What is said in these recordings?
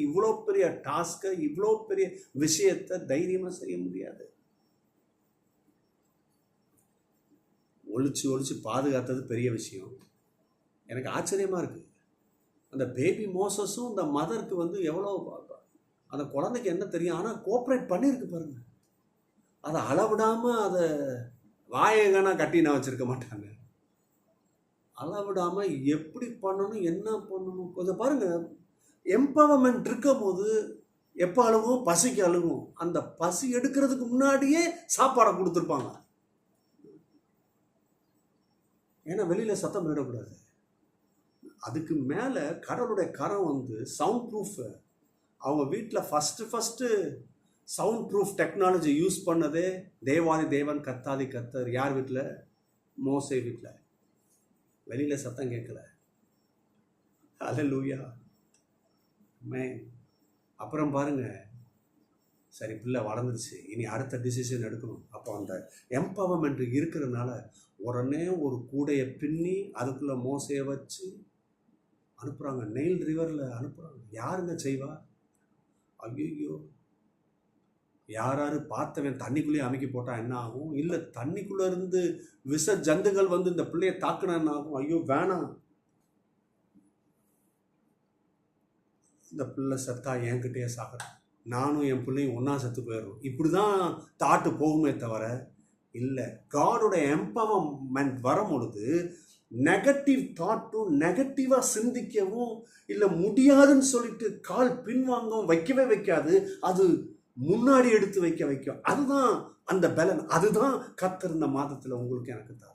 இவ்வளோ பெரிய டாஸ்கை, இவ்வளோ பெரிய விஷயத்தை தைரியமாக செய்ய முடியாது. ஒழிச்சு பாதுகாத்தது பெரிய விஷயம். எனக்கு ஆச்சரியமாக இருக்குது. அந்த பேபி மோசஸும் இந்த மதருக்கு எவ்வளோ, அந்த குழந்தைக்கு என்ன தெரியும், ஆனால் கோஆப்ரேட் பண்ணியிருக்கு பாருங்க. அதை அளவிடாமல் அதை வாயகனா கட்டி நான் வச்சுருக்க மாட்டாங்க. அளவிடாமல் எப்படி பண்ணணும், என்ன பண்ணணும், கொஞ்சம் பாருங்கள். எம்பவர்மெண்ட் இருக்கும் போது எப்போ அழுகும், பசிக்கு அழுகும். அந்த பசி எடுக்கிறதுக்கு முன்னாடியே சாப்பாடை கொடுத்துருப்பாங்க. ஏன்னா வெளியில் சத்தம் விடக்கூடாது. அதுக்கு மேலே கடவுளுடைய கரம் சவுண்ட் ப்ரூஃப். அவங்க வீட்டில் first sound proof technology use பண்ணதே தேவாதி தேவன் கத்தாதி கத்தர். யார் வீட்டில்? மோசே வீட்டில். வெளியில் சத்தம் கேட்கல. அல்லேலூயா. மேன். அப்புறம் பாருங்க, சரி பிள்ளை வளர்ந்துருச்சு, இனி அடுத்த டிசிஷன் எடுக்கணும். அப்போ அந்த எம்பவர்மெண்ட் இருக்கிறதுனால உடனே ஒரு கூடையை பின்னி அதுக்குள்ளே மோசையை வச்சு அனுப்புகிறாங்க. நெயில் ரிவரில் அனுப்புகிறாங்க. யாருங்க செய்வா? ஐயோ, யாராரு பார்த்தவன் தண்ணிக்குள்ளேயே அமைக்கி போட்டால் என்ன ஆகும்? இல்லை தண்ணிக்குள்ளே இருந்து விஷ ஜந்துகள் இந்த பிள்ளையை தாக்குனா என்ன ஆகும்? ஐயோ வேணாம், இந்த பிள்ளை செத்தா என்கிட்டயே சாகிறேன், நானும் என் பிள்ளையும் ஒன்றா செத்து போயிடும். இப்படி தான் தாட்டு போகுமே தவிர இல்லை. காடோட எம்பவர்மெண்ட் வரும்பொழுது நெகட்டிவ் தாட்டும் நெகட்டிவாக சிந்திக்கவும் இல்லை முடியாதுன்னு சொல்லிட்டு கால் பின்வாங்கவும் வைக்கவே வைக்காது. அது முன்னாடி எடுத்து வைக்கும். அதுதான் அந்த பலன். அதுதான் கர்த்தர் இந்த மாதத்தில் உங்களுக்கு எனக்கு தர.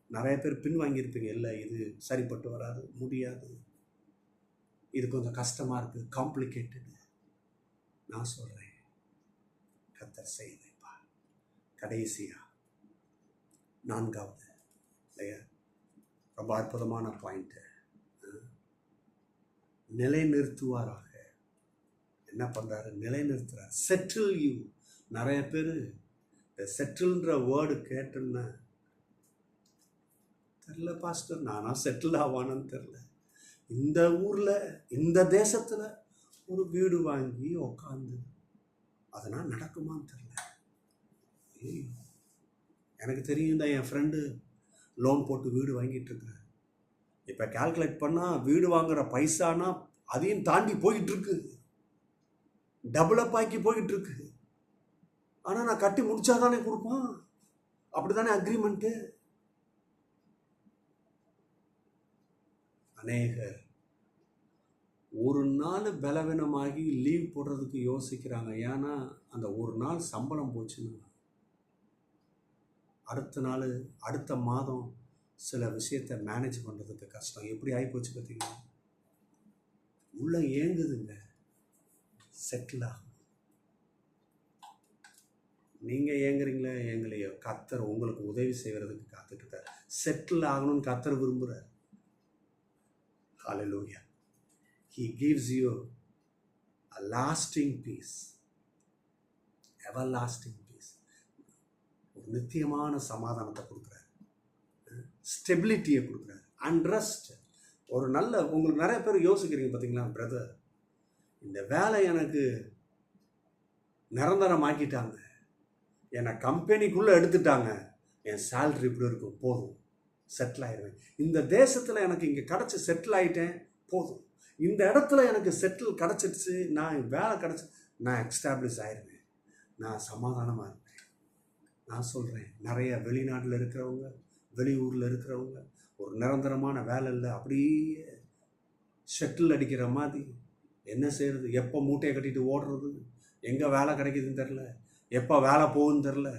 நிறைய பேர் பின்வாங்கியிருப்பீங்க. இல்லை இது சரிப்பட்டு வராது, முடியாது, இது கொஞ்சம் கஷ்டமாக இருக்குது, காம்ப்ளிகேட்டடு. நான் சொல்கிறேன், கர்த்தர் செய்ய வைப்பார். கடைசியாக 4வது இல்லையா, ரொம்ப அற்புதமான பாயிண்ட்டு, நிலைநிறுத்துவாராக. என்ன பண்ணுறாரு? நிலைநிறுத்துறார். Settle you. நிறைய பேர் இந்த செட்டில்ன்ற வேர்டு கேட்டோன்னா தெரில பாஸ்டர், நானா செட்டில் ஆவானு தெரில. இந்த ஊரில் இந்த தேசத்தில் ஒரு வீடு வாங்கி உக்காந்து அதனால் நடக்குமான்னு தெரில. எனக்கு தெரியும் தான், என் ஃப்ரெண்டு லோன் போட்டு வீடு வாங்கிட்டு இருக்கிறேன். இப்போ கால்குலேட் பண்ணால் வீடு வாங்குகிற பைசானா அதையும் தாண்டி போயிட்டுருக்கு, டபுளப் ஆக்கி போயிட்டுருக்கு. ஆனால் நான் கட்டி முடிச்சாதானே கொடுப்பான், அப்படி தானே அக்ரிமெண்ட்டு. அநேகர் ஒரு நாள் பலவீனமாகி லீவ் போடுறதுக்கு யோசிக்கிறாங்க. ஏன்னா அந்த ஒரு நாள் சம்பளம் போச்சுன்னா அடுத்த நாள் அடுத்த மாதம் சில விஷயத்தை மேனேஜ் பண்ணுறதுக்கு கஷ்டம். எப்படி ஆகிப்போச்சு பார்த்தீங்கன்னா, உள்ள ஏங்குதுங்க. செட்டில் ஆகும். நீங்கள் ஏங்குறீங்களா ஏங்கலையோ, கர்த்தர் உங்களுக்கு உதவி செய்வதற்கு காத்துக்கிட்டார். செட்டில் ஆகணும்னு கர்த்தர் விரும்புகிறார். ஹல்லேலூயா. He gives you a lasting peace, everlasting peace. ஒரு நித்தியமான சமாதானத்தை கொடுக்குறாரு, ஸ்டெபிலிட்டியை கொடுக்குறாரு, அண்ட் ரெஸ்ட். ஒரு நல்ல, உங்களுக்கு நிறைய பேர் யோசிக்கிறீங்க பார்த்தீங்களா, பிரதர் இந்த வேலை எனக்கு நிரந்தரமாக்கிட்டாங்க, என்னை கம்பெனிக்குள்ளே எடுத்துட்டாங்க, என் சேல்ரி இப்படி இருக்கும், போதும், செட்டில் ஆயிடுவேன். இந்த தேசத்தில் எனக்கு இங்கே கிடச்சி செட்டில் ஆகிட்டேன், போதும். இந்த இடத்துல எனக்கு செட்டில் கிடச்சிடுச்சு, நான் வேலை கிடச்சி, நான் எக்ஸ்டாப்ளிஷ் ஆயிடுவேன், நான் சமாதானமாக இருப்பேன். நான் சொல்கிறேன், நிறைய வெளிநாட்டில் இருக்கிறவங்க, வெளியூரில் இருக்கிறவங்க, ஒரு நிரந்தரமான வேலை இல்லை, அப்படியே ஷட்டில் அடிக்கிற மாதிரி. என்ன செய்கிறது? எப்போ மூட்டையை கட்டிட்டு ஓடுறது, எங்கே வேலை கிடைக்குதுன்னு தெரில, எப்போ வேலை போகுதுன்னு தெரில.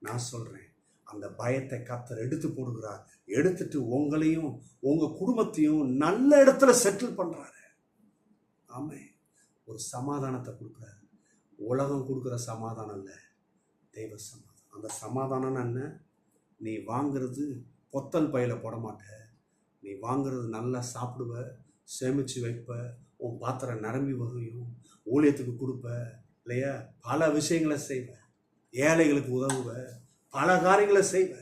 நான் சொல்கிறேன், அந்த பயத்தை கர்த்தர் எடுத்து போடுகிறார். எடுத்துட்டு உங்களையும் உங்கள் குடும்பத்தையும் நல்ல இடத்துல செட்டில் பண்ணுறாரு. ஆமே, ஒரு சமாதானத்தை கொடுக்குறாரு. உலகம் கொடுக்குற சமாதானம் இல்லை, தெய்வ சமாதானம். அந்த சமாதானம் என்ன? நீ வாங்கிறது பொத்தல் பையில போட மாட்ட, நீ வாங்கிறது நல்லா சாப்பிடுவ, சேமித்து வைப்ப, உன் பாத்திரம் நிரம்பி வகையும், ஊழியத்துக்கு கொடுப்ப இல்லையா, பல விஷயங்களை செய்வ, ஏழைகளுக்கு உதவுவ, பல காரியங்களை செய்வ,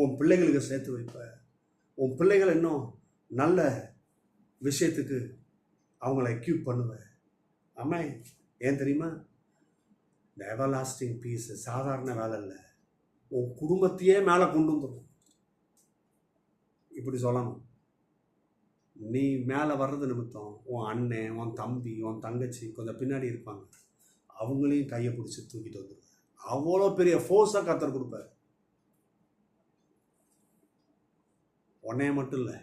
உன் பிள்ளைகளுக்கு சேர்த்து வைப்ப, உன் பிள்ளைகள் இன்னும் நல்ல விஷயத்துக்கு அவங்கள எக்யூப் பண்ணுவேன். ஆமாம். ஏன் தெரியுமா? இந்த எவர்லாஸ்டிங் பீஸ் சாதாரண வேலை இல்லை. உன் குடும்பத்தையே மேலே கொண்டு வந்துடும். இப்படி சொல்லணும். நீ மேலே வர்றது நிமித்தம் உன் அண்ணன், உன் தம்பி, உன் தங்கச்சி கொஞ்சம் பின்னாடி இருப்பாங்க, அவங்களையும் கையை பிடிச்சி தூக்கிட்டு வந்துடுவேன். அவ்வளோ பெரிய ஃபோர்ஸாக கர்த்தர் கொடுப்பார். உன்னைய மட்டும் இல்லை,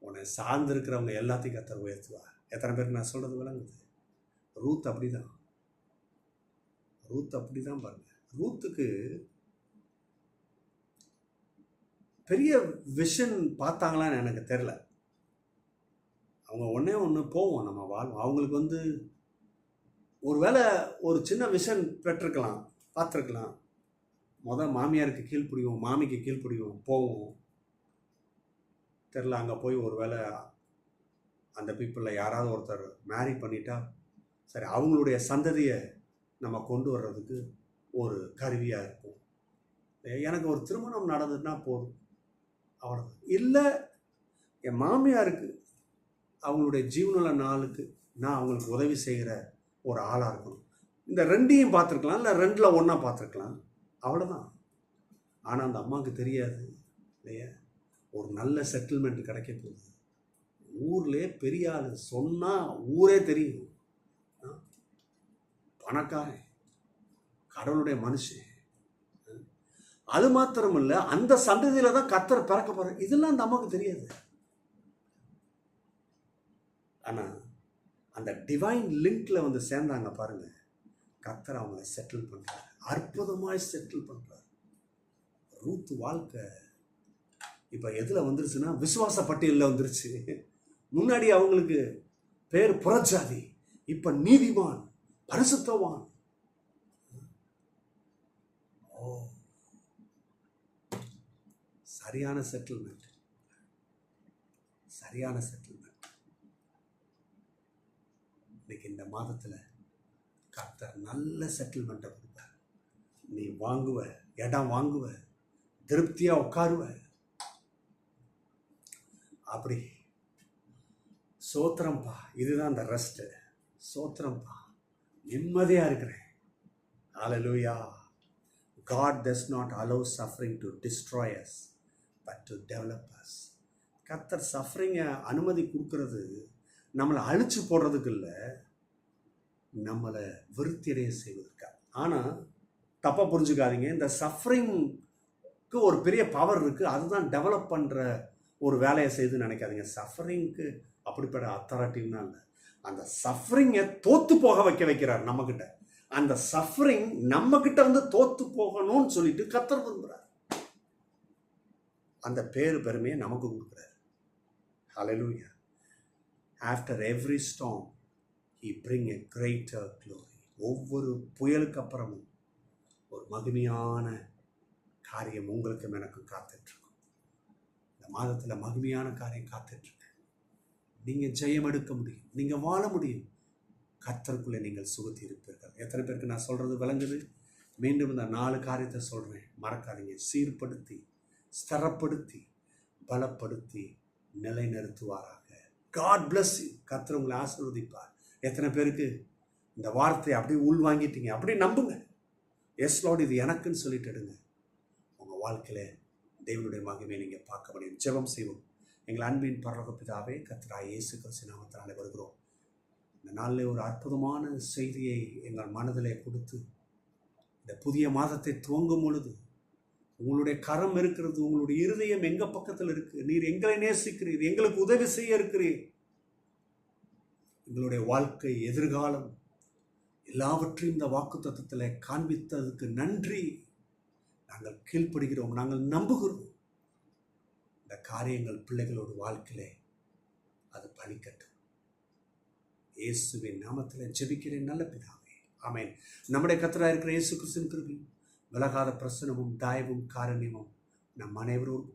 உன்னை சார்ந்து இருக்கிறவங்க எல்லாத்தையும் கர்த்தர் உயர்த்துவா. எத்தனை பேருக்கு நான் சொல்கிறது விளங்குது? ரூத் அப்படி தான். பாருங்க. ரூத்துக்கு பெரிய விஷன் பார்த்தாங்களான்னு எனக்கு தெரில. அவங்க ஒன்று போவோம், நம்ம வாழ்வோம். அவங்களுக்கு ஒருவேளை ஒரு சின்ன விஷன் பெற்றிருக்கலாம், பார்த்துருக்கலாம். மாமியாருக்கு கீழ்ப்பிடிவோம், மாமிக்கு கீழ்ப்பிடிவோம், போவோம். தெரில. அங்கே போய் ஒருவேளை அந்த பீப்புளில் யாராவது ஒருத்தர் மேரி பண்ணிட்டா சரி, அவங்களுடைய சந்ததியை நம்ம கொண்டு வர்றதுக்கு ஒரு கருவியாக இருக்கும். எனக்கு ஒரு திருமணம் நடந்ததுன்னா போதும், அவ்வளோதான். இல்லை, என் மாமியாருக்கு அவங்களுடைய ஜீவனுள்ள நாளுக்கு நான் அவங்களுக்கு உதவி செய்கிற ஒரு ஆளாக இருக்கணும். இந்த ரெண்டையும் பார்த்துருக்கலாம், இல்லை ரெண்டில் ஒன்றா பார்த்துருக்கலாம், அவ்வளோதான். ஆனால் அந்த அம்மாவுக்கு தெரியாது இல்லையா, ஒரு நல்ல செட்டில்மெண்ட் கிடைக்க போகுது. ஊர்லேயே பெரிய ஆள் சொன்னால் ஊரே தெரியும். பணக்காரன், கடவுளுடைய மனுஷன். அது மாத்திரம் இல்லை, அந்த சந்ததியில் தான் கர்த்தர் பிறக்க போகிறார். இதெல்லாம் அந்த அம்மாவுக்கு தெரியாது. ஆனால் அந்த டிவைன் லிங்க்ல சேர்ந்தாங்க பாருங்க, கர்த்தர் அவங்கள செட்டில் பண்ணுறார், அற்புதமாய் செட்டில் பண்ணுறார். ரூத் வாழ்க்கை இப்போ எதில் வந்துருச்சுன்னா விசுவாச பட்டியலில் வந்துருச்சு. முன்னாடி அவங்களுக்கு பேர் புறஜாதி, இப்போ நீதிமான், பரிசுத்தவான். ஓ, சரியான செட்டில்மெண்ட். இன்னைக்கு இந்த மாதத்தில் கர்த்தர் நல்ல செட்டில்மெண்ட்டை கொடுப்பார். நீ வாங்குவ, இடம் வாங்குவ, திருப்தியாக உட்காருவ. அப்படி சோத்திரம்பா, இதுதான் அந்த ரெஸ்ட். சோத்திரம்பா, நிம்மதியாக இருக்கிறேன். ஹல்லேலூயா. God does not allow suffering to destroy us, but to develop us. கர்த்தர் சஃபரிங்கை அனுமதி கொடுக்கறது நம்மளை அழிச்சு போடுறதுக்கு இல்லை, நம்மளை விருத்தியடைய செய்வதற்காக. ஆனால் தப்பாக புரிஞ்சுக்காதீங்க, இந்த சஃபரிங்க்கு ஒரு பெரிய பவர் இருக்குது, அதுதான் டெவலப் பண்ணுற ஒரு வேலையை செய்து நினைக்காதீங்க. சஃபரிங்க்கு அப்படிப்பட்ட அத்தாரிட்டிவ்னா இல்லை. அந்த சஃபரிங்கை தோத்து போக வைக்கிறார் நம்மக்கிட்ட. அந்த சஃபரிங் நம்மக்கிட்ட தோத்து போகணும்னு சொல்லிட்டு கர்த்தர் விரும்புகிறார். அந்த பெருமையை நமக்கு கொடுக்குறார். ஹல்லேலூயா. After every storm, he bring a greater glory. ஒவ்வொரு புயலுக்கு அப்புறமும் ஒரு மகிமையான காரியம் உங்களுக்கும் எனக்கும் காத்துட்ருக்கும். இந்த மாதத்தில் மகிமையான காரியம் காத்துட்ருக்கு. நீங்கள் ஜெயம் எடுக்க முடியும், நீங்கள் வாழ முடியும். கர்த்தருக்குள்ளே நீங்கள் சுகத்தி இருப்பீர்கள். எத்தனை பேருக்கு நான் சொல்கிறது விளங்குது? மீண்டும் இந்த 4 காரியத்தை சொல்கிறேன், மறக்காதீங்க. சீர்படுத்தி, ஸ்திரப்படுத்தி, பலப்படுத்தி, நிலைநிறுத்துவாராக. God bless you. கர்த்தர் உங்களை ஆசீர்வதிப்பார். எத்தனை பேருக்கு இந்த வார்த்தையை அப்படியே உள்வாங்கிட்டீங்க? அப்படியே நம்புங்க. எஸ் லார்ட், இது எனக்குன்னு சொல்லிட்டு எடுங்க. உங்கள் வாழ்க்கையில் தேவனுடைய மகிமையை நீங்கள் பார்க்க முடியும். ஜெபம் செய்வோம். எங்கள் அன்பின் பரலோக பிதாவே, கர்த்தராகிய இயேசு கிறிஸ்து நாமத்தினாலே வருகிறோம். இந்த நாளில் ஒரு அற்புதமான செய்தியை எங்கள் மனதிலே கொடுத்து இந்த புதிய மாதத்தை துவங்கும் பொழுது உங்களுடைய கரம் இருக்கிறது, உங்களுடைய இருதயம் எங்கள் பக்கத்தில் இருக்குது. நீர் எங்களை நேசிக்கிறீர், எங்களுக்கு உதவி செய்ய இருக்கிறீர். எங்களுடைய வாழ்க்கை, எதிர்காலம் எல்லாவற்றையும் இந்த வாக்குத்தத்தத்தில் காண்பித்ததுக்கு நன்றி. நாங்கள் கீழ்ப்படுகிறோம், நாங்கள் நம்புகிறோம். இந்த காரியங்கள் பிள்ளைகளோட வாழ்க்கையிலே அது பலிக்கட்டும். இயேசுவின் நாமத்தில் ஜெபிக்கிறேன் நல்ல பிதாவே, ஆமென். நம்முடைய கர்த்தராக இருக்கிற இயேசு கிறிஸ்துவின் கிருபையும் விலகாத பிரசனமும் தயவும் காரணியமும் நம் அனைவரோடு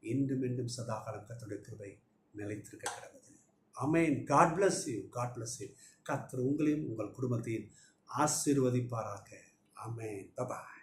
இன்றும் என்றும் சதாகாலம் கர்த்தருடைய கிருபை நிலைத்திருக்க கிடந்தது. Amen. God bless you. God bless you. கர்த்தர் உங்களையும் உங்கள் குடும்பத்தையும் ஆசீர்வதிப்பாராக. ஆமென். பபாய்.